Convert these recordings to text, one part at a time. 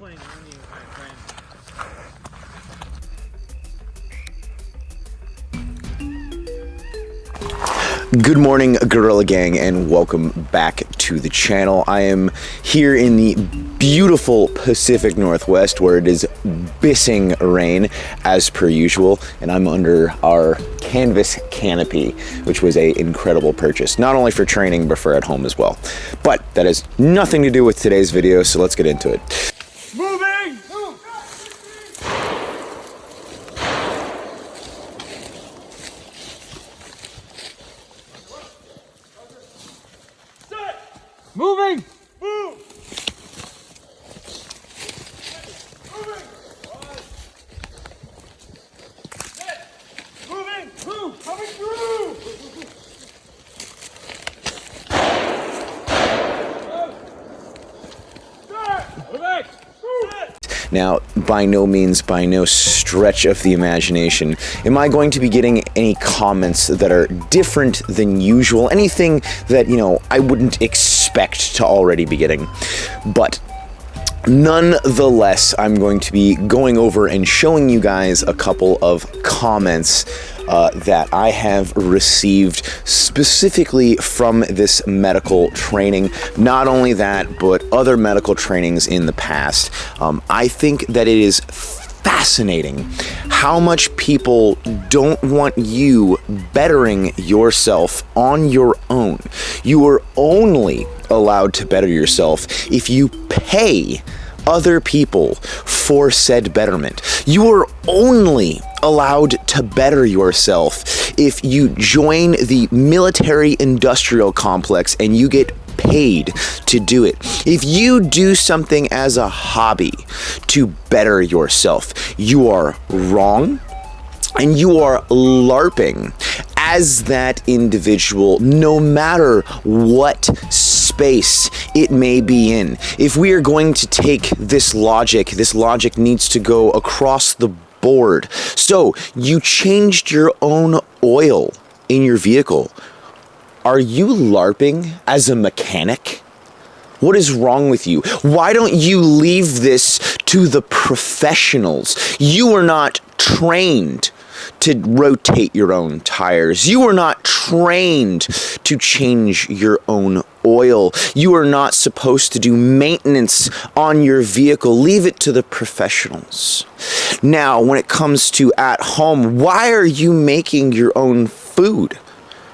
playing on you, my friend. Good morning, Gorilla Gang, and welcome back to the channel. I am here in the beautiful Pacific Northwest where it is bissing rain as per usual, and I'm under our canvas canopy, which was an incredible purchase, not only for training but for at home as well. But that has nothing to do with today's video, so let's get into it. Moving! Moving! Move! Moving! Set! Moving! Move! Coming through! Start! Moving! Now, by no means, by no stretch of the imagination, am I going to be getting any comments that are different than usual, anything that, I wouldn't expect to already be getting. But nonetheless, I'm going to be going over and showing you guys a couple of comments that I have received specifically from this medical training. Not only that, but other medical trainings in the past. I think that it is fascinating how much people don't want you bettering yourself on your own. You are only allowed to better yourself if you pay other people for said betterment. You are only allowed to better yourself if you join the military-industrial complex and you get paid to do it. If you do something as a hobby to better yourself, you are wrong and you are LARPing as that individual, no matter what space it may be in. If we are going to take this logic needs to go across the board. So you changed your own oil in your vehicle. Are you LARPing as a mechanic? What is wrong with you? Why don't you leave this to the professionals? You are not trained to rotate your own tires. You are not trained to change your own oil. You are not supposed to do maintenance on your vehicle. Leave it to the professionals. Now, when it comes to at home, why are you making your own food?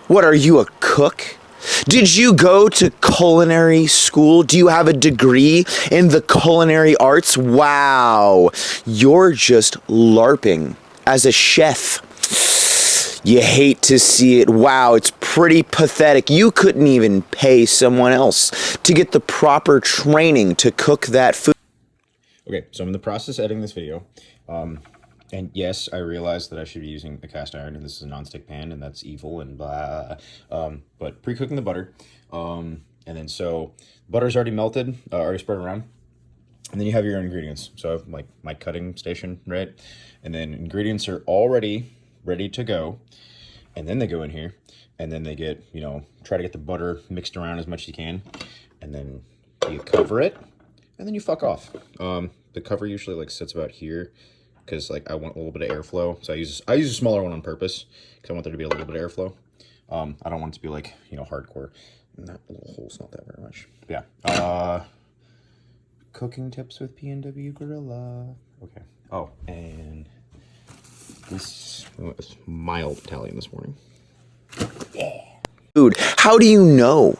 What, are you a cook? Did you go to culinary school? Do you have a degree in the culinary arts? Wow, you're just LARPing as a chef. You hate to see it. Wow, it's pretty pathetic. You couldn't even pay someone else to get the proper training to cook that food. Okay, so I'm in the process of editing this video. And yes, I realize that I should be using a cast iron, and this is a non-stick pan, and that's evil and blah. But pre-cooking the butter. And then so butter's already melted, already spread around. And then you have your ingredients. So I have like my cutting station, right? And then ingredients are already ready to go. And then they go in here, and then they get, try to get the butter mixed around as much as you can. And then you cover it, and then you fuck off. The cover usually like sits about here, because like I want a little bit of airflow. So I use a smaller one on purpose, because I want there to be a little bit of airflow. I don't want it to be like, hardcore. And that little hole's not that very much. But yeah. Cooking tips with PNW Gorilla. Okay. Oh, and this was mild Italian this morning. Yeah. Food. How do you know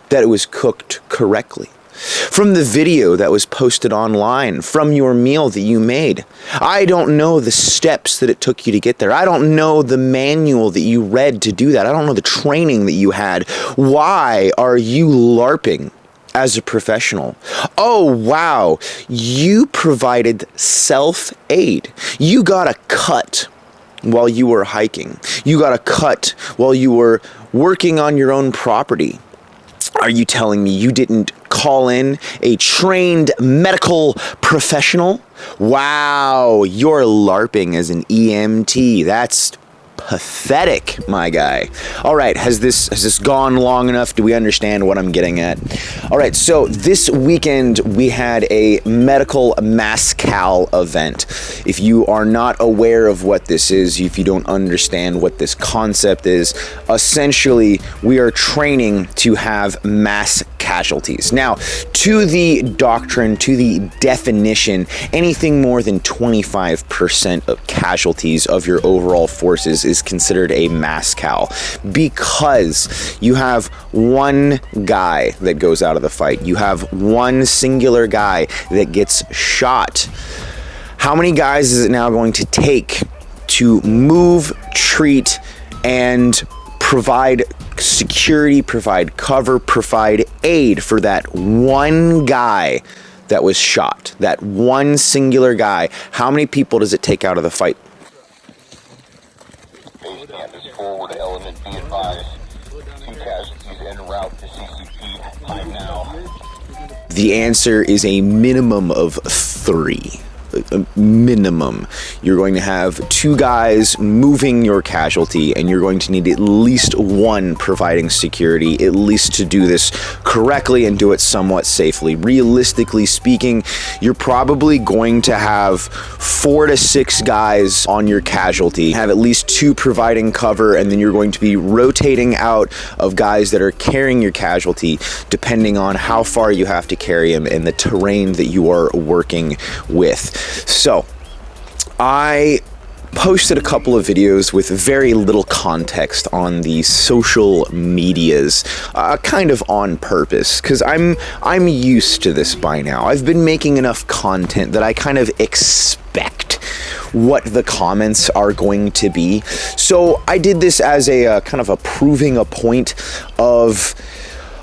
that it was cooked correctly? From the video that was posted online, from your meal that you made. I don't know the steps that it took you to get there. I don't know the manual that you read to do that. I don't know the training that you had. Why are you LARPing as a professional? Oh, wow. You provided self-aid. You got a cut while you were hiking. You got a cut while you were working on your own property. Are you telling me you didn't call in a trained medical professional? Wow, you're LARPing as an EMT. That's pathetic, my guy. All right, has this gone long enough? Do we understand what I'm getting at? All right, so this weekend we had a medical mass cal event. If you are not aware of what this is, if you don't understand what this concept is, essentially we are training to have mass casualties. Now, to the doctrine, to the definition, anything more than 25% of casualties of your overall forces is considered a mass cal, because you have one guy that goes out of the fight. You have one singular guy that gets shot. How many guys is it now going to take to move, treat, and provide security, provide cover, provide aid for that one guy that was shot? That one singular guy. How many people does it take out of the fight? Base camp is forward, element be advised. 2 casualties en route to CCP. Time now. The answer is a minimum of 3. A minimum. You're going to have 2 guys moving your casualty, and you're going to need at least 1 providing security, at least to do this correctly and do it somewhat safely. Realistically speaking, you're probably going to have 4 to 6 guys on your casualty, have at least 2 providing cover, and then you're going to be rotating out of guys that are carrying your casualty, depending on how far you have to carry him and the terrain that you are working with. So, I posted a couple of videos with very little context on the social medias, kind of on purpose, because I'm used to this by now. I've been making enough content that I kind of expect what the comments are going to be. So I did this as a kind of a proving a point of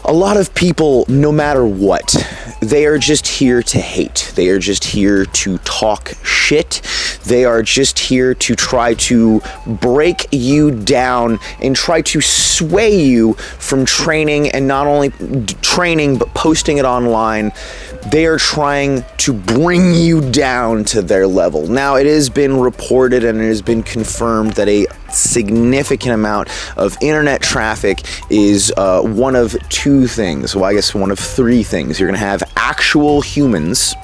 a lot of people, no matter what, they are just here to hate. They are just here to talk shit. They are just here to try to break you down and try to sway you from training, and not only training, but posting it online. They are trying to bring you down to their level. Now, it has been reported and it has been confirmed that a significant amount of internet traffic is one of 2 things. Well, I guess one of 3 things. You're going to have actual humans,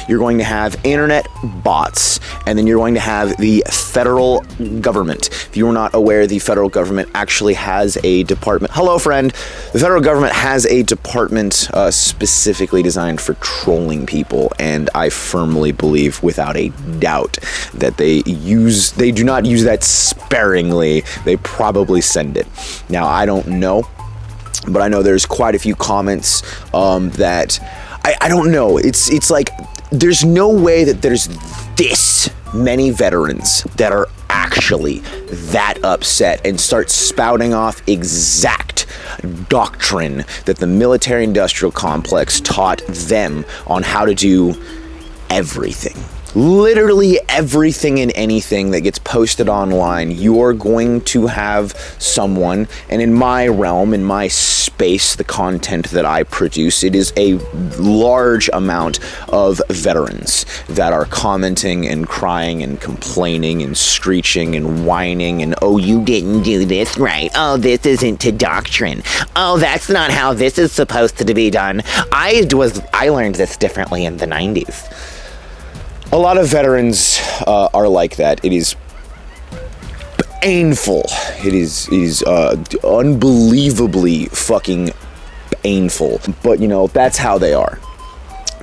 you're going to have internet bots, and then you're going to have the federal government. If you are not aware, the federal government actually has a department. Hello, friend. The federal government has a department specifically designed for trolling people, and I firmly believe, without a doubt, that they do not use that sparingly. They probably send it. Now, I don't know, but I know there's quite a few comments that I don't know. It's like there's no way that there's this many veterans that are actually that upset and start spouting off exact doctrine that the military-industrial complex taught them on how to do everything. Literally everything and anything that gets posted online, you're going to have someone, and in my realm, in my space, the content that I produce, it is a large amount of veterans that are commenting and crying and complaining and screeching and whining and, oh, you didn't do this right. Oh, this isn't to doctrine. Oh, that's not how this is supposed to be done. I learned this differently in the 90s. A lot of veterans are like that. It is painful. It is unbelievably fucking painful. But, you know, that's how they are.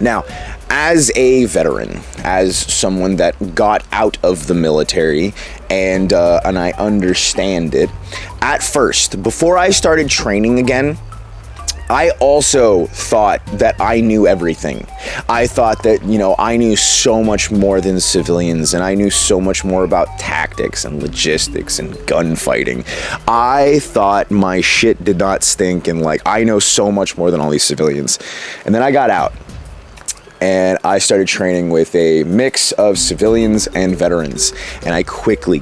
Now, as a veteran, as someone that got out of the military, and I understand it, at first, before I started training again, I also thought that I knew everything. I thought that, you know, I knew so much more than civilians, and I knew so much more about tactics and logistics and gunfighting. I thought my shit did not stink, and like, I know so much more than all these civilians. And then I got out, and I started training with a mix of civilians and veterans, and I quickly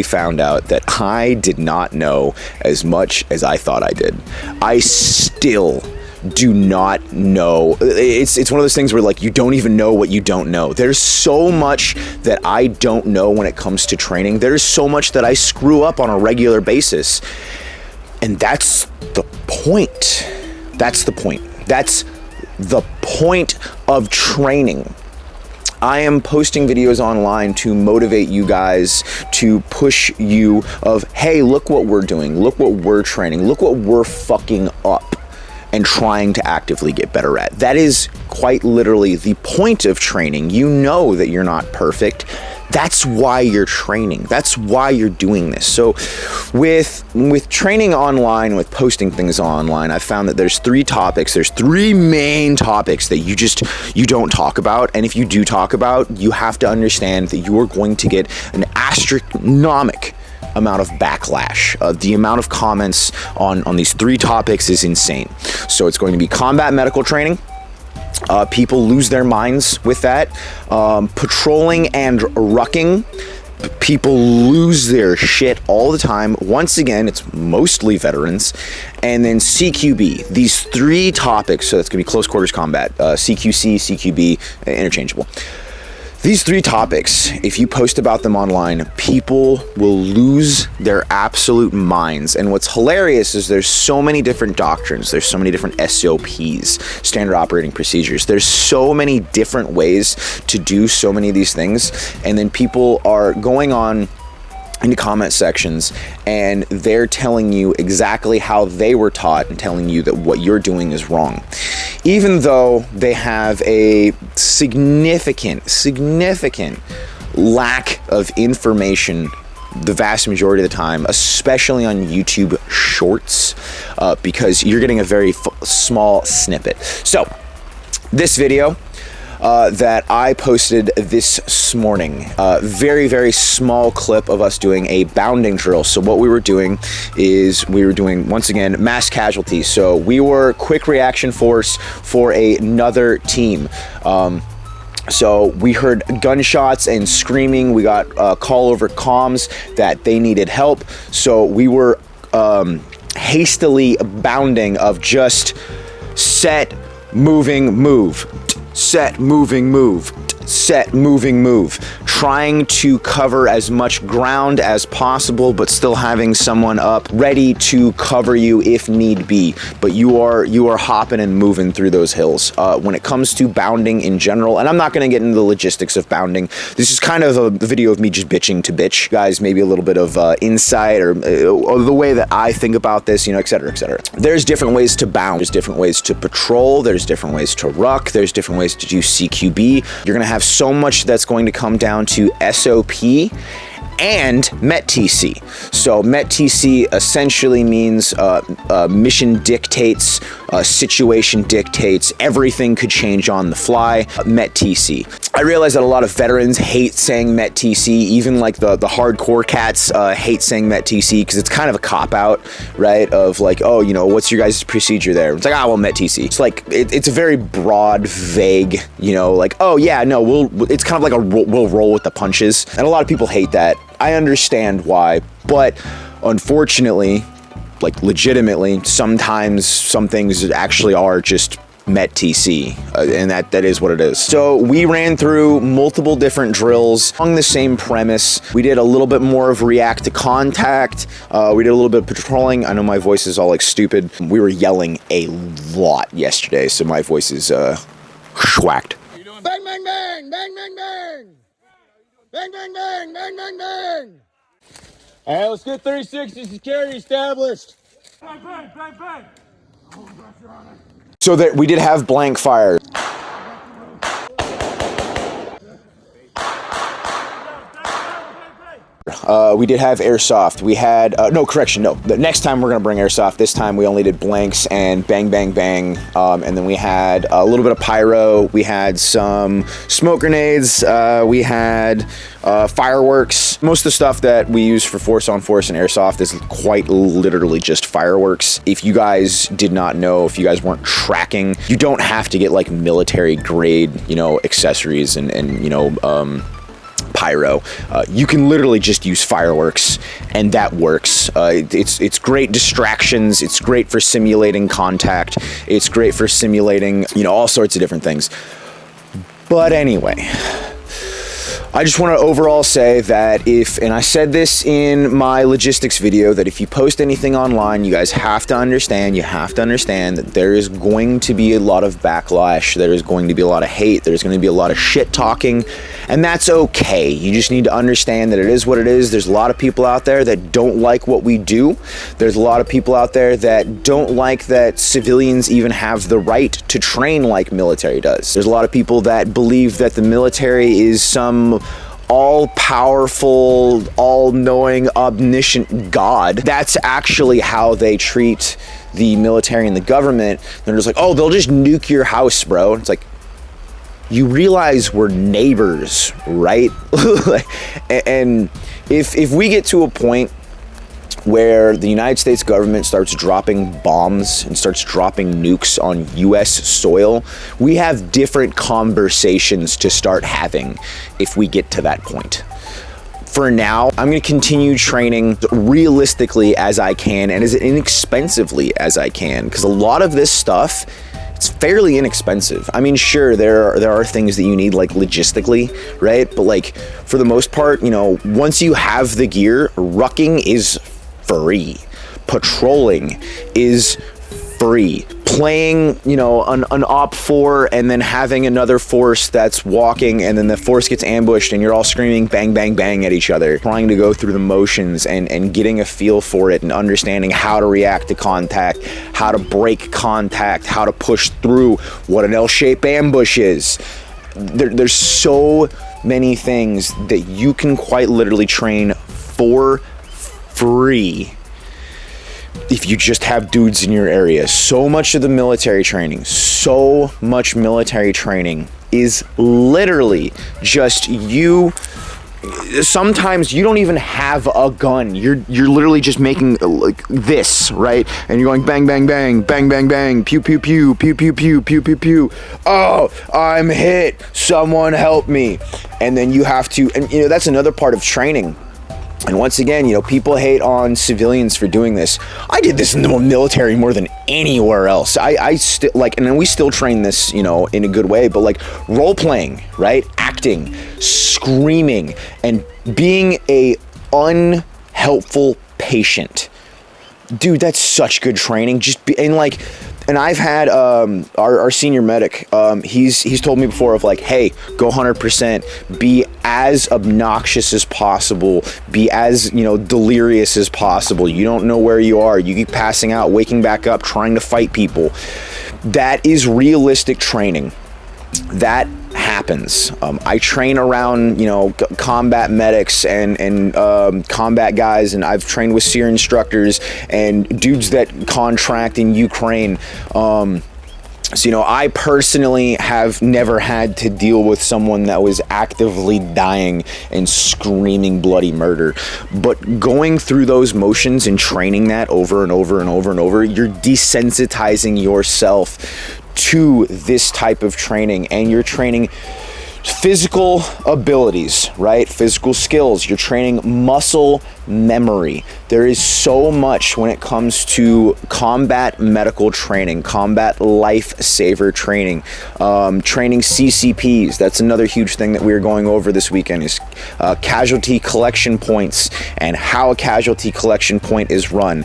found out that I did not know as much as I thought I did. I still do not know. It's one of those things where like you don't even know what you don't know. There's so much that I don't know when it comes to training. There's so much that I screw up on a regular basis. And that's the point. That's the point. That's the point of training. I am posting videos online to motivate you guys, to push you of, hey, look what we're doing, look what we're training, look what we're fucking up and trying to actively get better at. That is quite literally the point of training. You know that you're not perfect. That's why you're training. That's why you're doing this. So with training online, with posting things online, I found that there's three main topics that you don't talk about. And if you do talk about, you have to understand that you are going to get an astronomical amount of backlash. The amount of comments on these three topics is insane. So it's going to be combat medical training. People lose their minds with that. Patrolling and rucking. People lose their shit all the time. Once again, it's mostly veterans. And then CQB. These three topics, so that's going to be close quarters combat, CQC, CQB, interchangeable. These three topics, if you post about them online, people will lose their absolute minds. And what's hilarious is there's so many different doctrines. There's so many different SOPs, standard operating procedures. There's so many different ways to do so many of these things. And then people are going on into comment sections and they're telling you exactly how they were taught and telling you that what you're doing is wrong. Even though they have a significant lack of information the vast majority of the time, especially on YouTube Shorts, because you're getting a very small snippet. So this video that I posted this morning, very, very small clip of us doing a bounding drill. So what we were doing is once again, mass casualties. So we were quick reaction force for another team. So we heard gunshots and screaming. We got a call over comms that they needed help. So we were hastily bounding of just set, moving, move, set, moving, move, set, moving, move, trying to cover as much ground as possible, but still having someone up ready to cover you if need be. But you are hopping and moving through those hills. When it comes to bounding in general, and I'm not going to get into the logistics of bounding. This is kind of a video of me just bitching to bitch. Guys, maybe a little bit of insight or the way that I think about this, et cetera, et cetera. There's different ways to bound. There's different ways to patrol. There's different ways to ruck. There's different ways to do CQB. You're going to have so much that's going to come down to SOP and MET-TC. So MET-TC essentially means mission dictates, situation dictates, everything could change on the fly. MET-TC. I realize that a lot of veterans hate saying MET-TC, even like the hardcore cats hate saying MET-TC because it's kind of a cop-out, right? Of like, oh, what's your guys' procedure there? It's like, well, MET-TC. It's like, it's a very broad, vague, like, oh yeah, no, it's kind of like we'll roll with the punches. And a lot of people hate that. I understand why, but unfortunately, like legitimately, sometimes some things actually are just MET-TC, and that is what it is. So we ran through multiple different drills on the same premise. We did a little bit more of react to contact. We did a little bit of patrolling. I know my voice is all like stupid. We were yelling a lot yesterday, so my voice is schwacked. Bang, bang, bang, bang, bang, bang. Bang, bang, bang, bang, bang, bang. All right, let's get 360 security established. Bang, bang, bang, bang. Hold pressure on it. So that we did have blank fire. We did have airsoft. We had, no, correction, no. The next time we're going to bring airsoft. This time we only did blanks and bang, bang, bang. And then we had a little bit of pyro. We had some smoke grenades. We had fireworks. Most of the stuff that we use for force on force and airsoft is quite literally just fireworks. If you guys did not know, if you guys weren't tracking, you don't have to get like military grade, accessories and pyro. You can literally just use fireworks, and that works. It's great distractions. It's great for simulating contact. It's great for simulating, you know, all sorts of different things. But anyway, I just want to overall say that and I said this in my logistics video, that if you post anything online, you guys have to understand that there is going to be a lot of backlash, there is going to be a lot of hate, there's going to be a lot of shit talking, and that's okay. You just need to understand that it is what it is. There's a lot of people out there that don't like what we do. There's a lot of people out there that don't like that civilians even have the right to train like military does. There's a lot of people that believe that the military is some all-powerful, all-knowing, omniscient God. That's actually how they treat the military and the government. They're just like, oh, they'll just nuke your house, bro. It's like, you realize we're neighbors, right? And if we get to a point where the United States government starts dropping bombs and starts dropping nukes on US soil, we have different conversations to start having if we get to that point. For now, I'm going to continue training realistically as I can and as inexpensively as I can, because a lot of this stuff, it's fairly inexpensive. I mean, sure, there are things that you need, like logistically, right? But like, for the most part, you know, once you have the gear, rucking is free. Patrolling is free. Playing, you know, an op 4 and then having another force that's walking, and then the force gets ambushed and you're all screaming bang, bang, bang at each other, trying to go through the motions and getting a feel for it and understanding how to react to contact, how to break contact, how to push through, what an L-shaped ambush is. There's so many things that you can quite literally train for free if you just have dudes in your area. So much military training is literally just you. Sometimes you don't even have a gun. You're literally just making like this, right? And you're going bang, bang, bang, bang, bang, bang, pew, pew, pew, pew, pew, pew, pew, pew, pew. Oh, I'm hit. Someone help me. And then you have to, and you know, that's another part of training. And once again, you know, people hate on civilians for doing this. I did this in the military more than anywhere else. I still, like, and then we still train this, you know, in a good way, but like role playing, right? Acting, screaming, and being a unhelpful patient. Dude, that's such good training. And I've had our senior medic, he's told me before of like, hey, go 100%, be as obnoxious as possible, be as, you know, delirious as possible. You don't know where you are. You keep passing out, waking back up, trying to fight people. That is realistic training. That happens. I train around, you know, combat medics and combat guys, and I've trained with SEER instructors and dudes that contract in Ukraine. So, you know, I personally have never had to deal with someone that was actively dying and screaming bloody murder. But going through those motions and training that over and over and over and over, you're desensitizing yourself to this type of training, and you're training physical abilities, right? Physical skills. You're training muscle memory. There is so much when it comes to combat medical training, combat lifesaver training, training CCPs. That's another huge thing that we're going over this weekend, is casualty collection points and how a casualty collection point is run.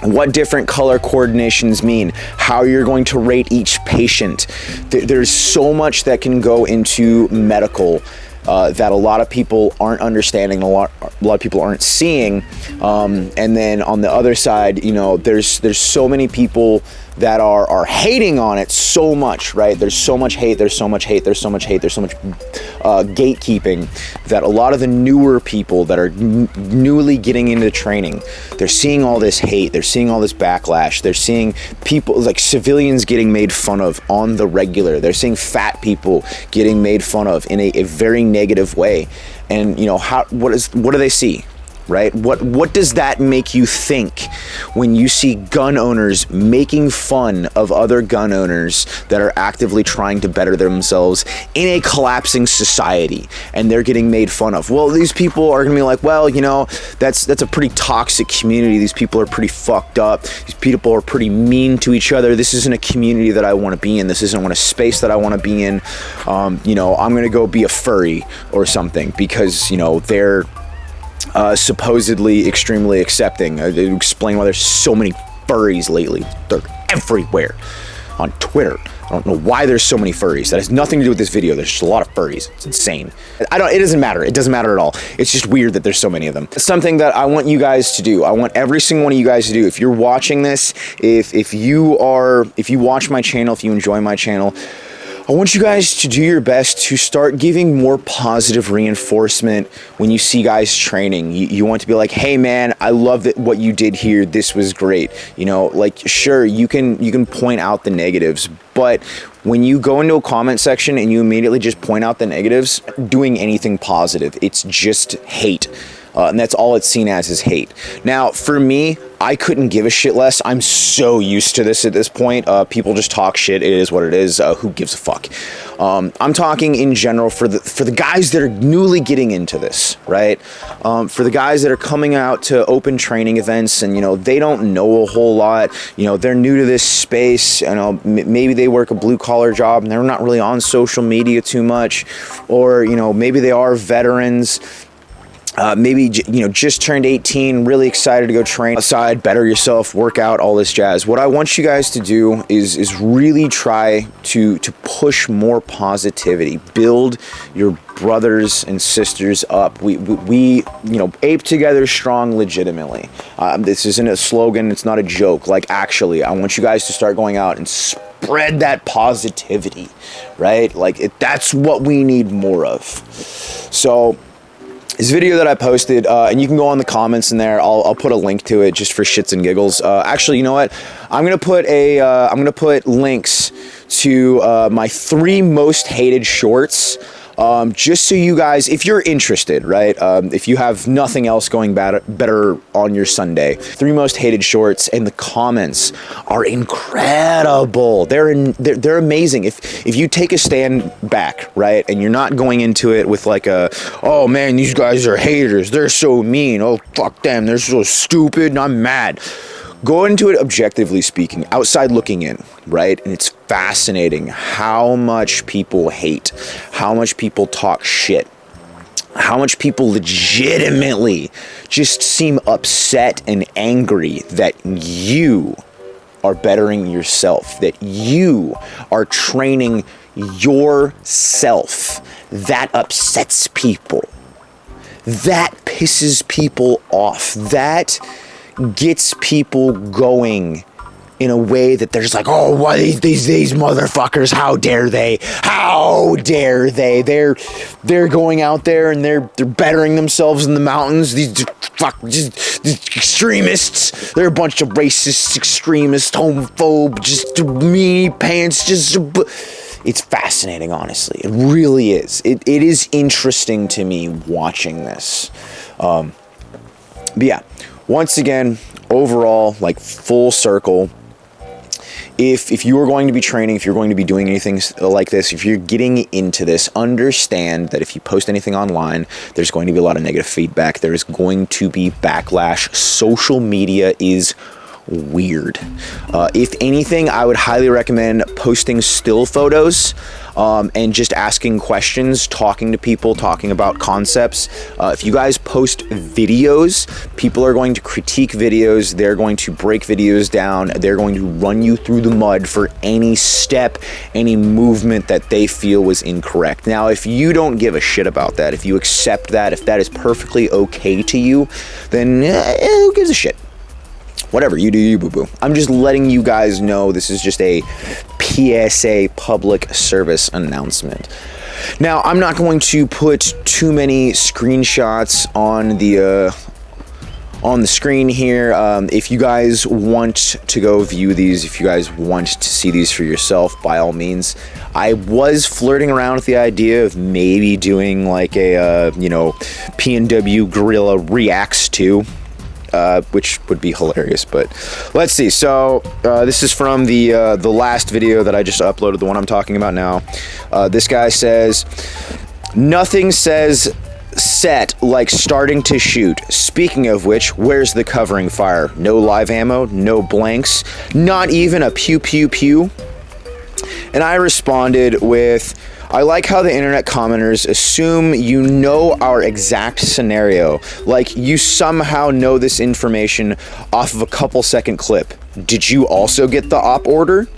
What different color coordinations mean, how you're going to rate each patient. There's so much that can go into medical that a lot of people aren't understanding, a lot of people aren't seeing. And then on the other side, you know, there's so many people that are hating on it so much, right? There's so much hate, there's so much gatekeeping, that a lot of the newer people that are newly getting into training, they're seeing all this hate, they're seeing all this backlash, they're seeing people like civilians getting made fun of on the regular, they're seeing fat people getting made fun of in a very negative way. And you know, what do they see? right? What does that make you think when you see gun owners making fun of other gun owners that are actively trying to better themselves in a collapsing society, and they're getting made fun of? Well, these people are gonna be like, well, you know, that's a pretty toxic community. These people are pretty fucked up. These people are pretty mean to each other. This isn't a community that I want to be in. This isn't a space that I want to be in. You know, I'm gonna go be a furry or something because, you know, they're supposedly extremely accepting. Explain why there's so many furries lately. They're everywhere on Twitter. I don't know why there's so many furries. That has nothing to do with this video. There's just a lot of furries. It's insane. It doesn't matter. It doesn't matter at all. It's just weird that there's so many of them. It's something that I want you guys to do. I want every single one of you guys to do. If you're watching this, if you watch my channel, if you enjoy my channel, I want you guys to do your best to start giving more positive reinforcement when you see guys training. You want to be like, hey man, I love that what you did here. This was great. You know, like, sure, you can point out the negatives, but when you go into a comment section and you immediately just point out the negatives, doing anything positive, it's just hate. And that's all it's seen as, is hate. Now, for me, I couldn't give a shit less. I'm so used to this at this point. People just talk shit. It is what it is. Who gives a fuck? I'm talking in general for the guys that are newly getting into this, right? For the guys that are coming out to open training events and, you know, they don't know a whole lot. You know, they're new to this space. You know, maybe they work a blue collar job and they're not really on social media too much, or, you know, maybe they are veterans. Maybe, you know, just turned 18, really excited to go train outside, better yourself, work out, all this jazz. What I want you guys to do is really try to push more positivity, build your brothers and sisters up. We you know, ape together strong legitimately. This isn't a slogan, it's not a joke. Like, actually, I want you guys to start going out and spread that positivity, right? Like, that's what we need more of. So, this video that I posted, and you can go on the comments in there. I'll put a link to it just for shits and giggles. Actually, you know what? I'm gonna put links to my 3 most hated shorts. Just so you guys, if you're interested, right? If you have nothing else going better on your Sunday, 3 most hated shorts, and the comments are incredible. They're amazing. If you take a stand back, right, and you're not going into it with like oh man, these guys are haters. They're so mean. Oh fuck them. They're so stupid, and I'm mad. Go into it objectively speaking, outside looking in, right? And it's fascinating how much people hate, how much people talk shit, how much people legitimately just seem upset and angry that you are bettering yourself, that you are training yourself. That upsets people. That pisses people off. That gets people going in a way that they're just like, oh, why these motherfuckers, how dare they? How dare they? They're going out there and they're bettering themselves in the mountains. These extremists. They're a bunch of racist, extremist, homophobe, just meanie pants, it's fascinating, honestly. It really is. It is interesting to me watching this. But yeah, once again, overall, like full circle, if you are going to be training, if you're going to be doing anything like this, if you're getting into this, understand that if you post anything online, there's going to be a lot of negative feedback. There is going to be backlash. Social media is weird. If anything, I would highly recommend posting still photos and just asking questions, talking to people, talking about concepts. If you guys post videos, people are going to critique videos. They're going to break videos down. They're going to run you through the mud for any step, any movement that they feel was incorrect. Now, if you don't give a shit about that, if you accept that, if that is perfectly okay to you, then who gives a shit? Whatever, you do you, boo-boo. I'm just letting you guys know this is just a PSA, public service announcement. Now, I'm not going to put too many screenshots on on the screen here. If you guys want to go view these, if you guys want to see these for yourself, by all means. I was flirting around with the idea of maybe doing like a, PNW Gorilla Reacts to, which would be hilarious, but let's see. So this is from the last video that I just uploaded, the one I'm talking about now. This guy says, nothing says set like starting to shoot. Speaking of which, where's the covering fire? No live ammo, no blanks, not even a pew pew pew. And I responded with, I like how the internet commenters assume you know our exact scenario, like you somehow know this information off of a couple second clip. Did you also get the op order?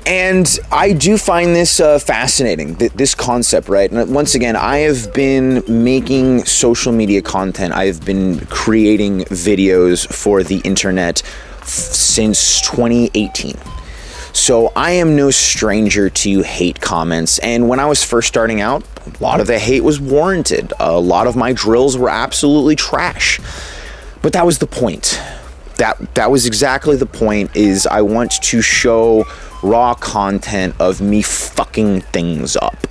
And I do find this fascinating, this concept, right? And once again, I have been making social media content. I've been creating videos for the internet since 2018. So I am no stranger to hate comments, and when I was first starting out, a lot of the hate was warranted. A lot of my drills were absolutely trash. But that was the point. That was exactly the point, is I want to show raw content of me fucking things up.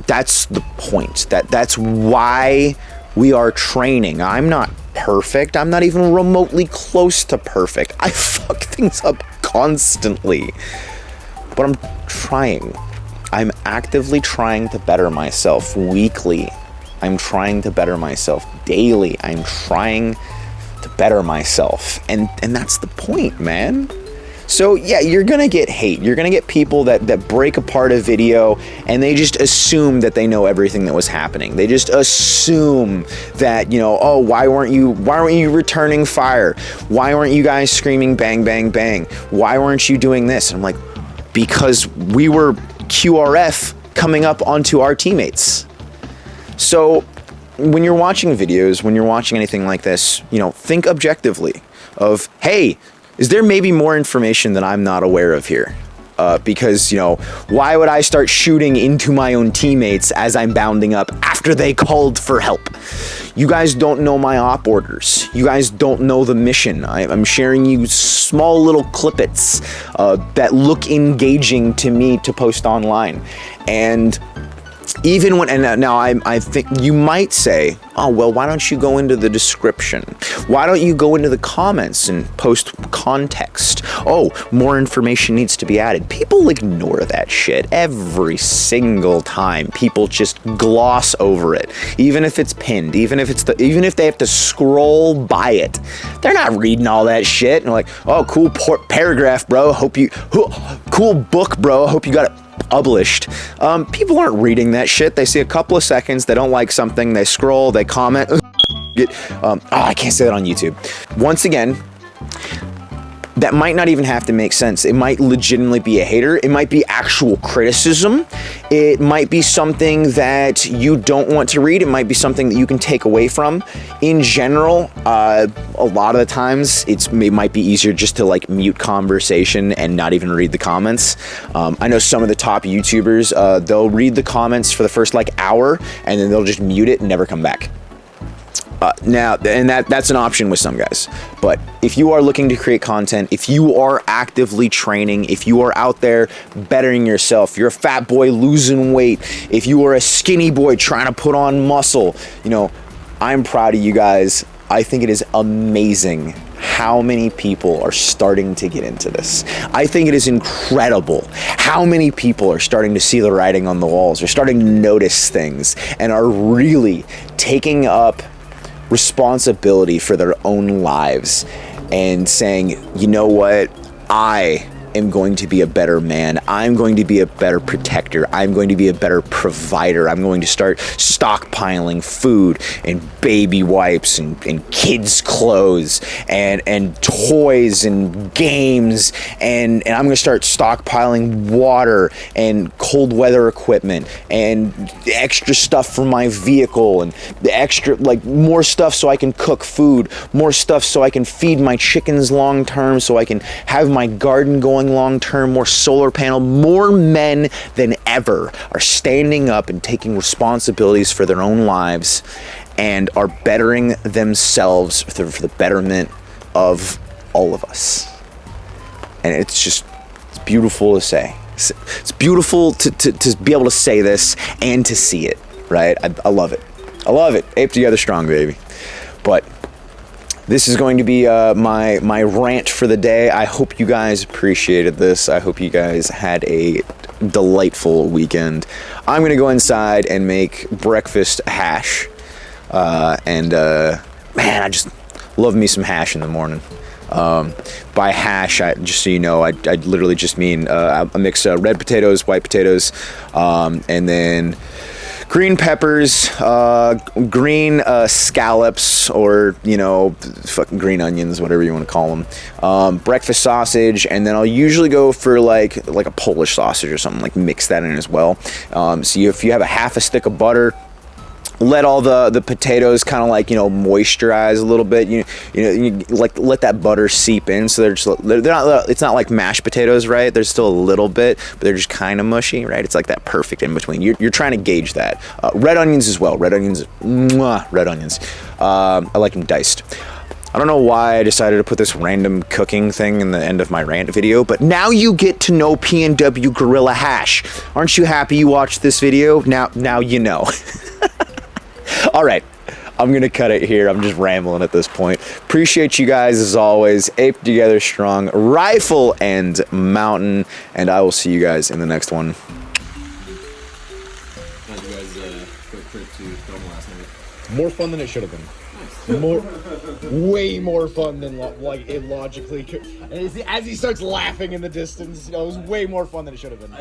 That's the point. That's why we are training. I'm not perfect. I'm not even remotely close to perfect. I fuck things up constantly. But I'm trying. I'm actively trying to better myself weekly. I'm trying to better myself daily. I'm trying to better myself. And that's the point, man. So yeah, you're gonna get hate. You're gonna get people that break apart a video and they just assume that they know everything that was happening. They just assume that, oh, why weren't you returning fire? Why weren't you guys screaming bang, bang, bang? Why weren't you doing this? And I'm like, because we were QRF coming up onto our teammates. So when you're watching videos, when you're watching anything like this, think objectively of, hey, is there maybe more information that I'm not aware of here? Because, why would I start shooting into my own teammates as I'm bounding up after they called for help? You guys don't know my op orders. You guys don't know the mission. I'm sharing you small little clippets that look engaging to me to post online. And even when, and now I think you might say, oh, well, why don't you go into the description? Why don't you go into the comments and post context? Oh, more information needs to be added. People ignore that shit every single time. People just gloss over it. Even if it's pinned, even if they have to scroll by it. They're not reading all that shit. And like, oh, cool paragraph, bro. Cool book, bro. Hope you got it published. People aren't reading that shit. They see a couple of seconds, they don't like something, they scroll, they comment. I can't say that on YouTube. Once again, that might not even have to make sense. It might legitimately be a hater. It might be actual criticism. It might be something that you don't want to read. It might be something that you can take away from. In general, a lot of the times, it might be easier just to like mute conversation and not even read the comments. I know some of the top YouTubers, they'll read the comments for the first like hour and then they'll just mute it and never come back. Now, and that's an option with some guys. But if you are looking to create content, if you are actively training, if you are out there bettering yourself, you're a fat boy losing weight, if you are a skinny boy trying to put on muscle, I'm proud of you guys. I think it is amazing how many people are starting to get into this. I think it is incredible how many people are starting to see the writing on the walls, are starting to notice things, and are really taking up responsibility for their own lives and saying, you know what, I am going to be a better man. I'm going to be a better protector. I'm going to be a better provider. I'm going to start stockpiling food and baby wipes and kids' clothes and toys and games. And I'm going to start stockpiling water and cold weather equipment and extra stuff for my vehicle and the extra, like more stuff so I can cook food, more stuff so I can feed my chickens long term, so I can have my garden going long term, more solar panel. More men than ever are standing up and taking responsibilities for their own lives and are bettering themselves for the betterment of all of us. And it's beautiful to say. It's beautiful to be able to say this and to see it, right? I love it. I love it. Ape together strong, baby. But this is going to be my rant for the day. I hope you guys appreciated this. I hope you guys had a delightful weekend. I'm going to go inside and make breakfast hash. Man, I just love me some hash in the morning. By hash, just so you know, I literally just mean I mix red potatoes, white potatoes, and then green peppers, green scallops, or, you know, fucking green onions, whatever you want to call them, breakfast sausage, and then I'll usually go for like a Polish sausage or something, like mix that in as well. So if you have a half a stick of butter, let all the potatoes kind of like, you know, moisturize a little bit. You like let that butter seep in, so they're not. It's not like mashed potatoes, right? There's still a little bit, but they're just kind of mushy, right? It's like that perfect in between. You're trying to gauge that. Red onions as well. Red onions. Red onions. I like them diced. I don't know why I decided to put this random cooking thing in the end of my rant video, but now you get to know PNW Gorilla Hash. Aren't you happy you watched this video? Now you know. All right, I'm going to cut it here. I'm just rambling at this point. Appreciate you guys as always. Ape together strong, rifle and mountain, and I will see you guys in the next one. How'd you guys quick trip to film last night? More fun than it should have been. Way more fun than like it logically could. As he starts laughing in the distance, you know, it was way more fun than it should have been.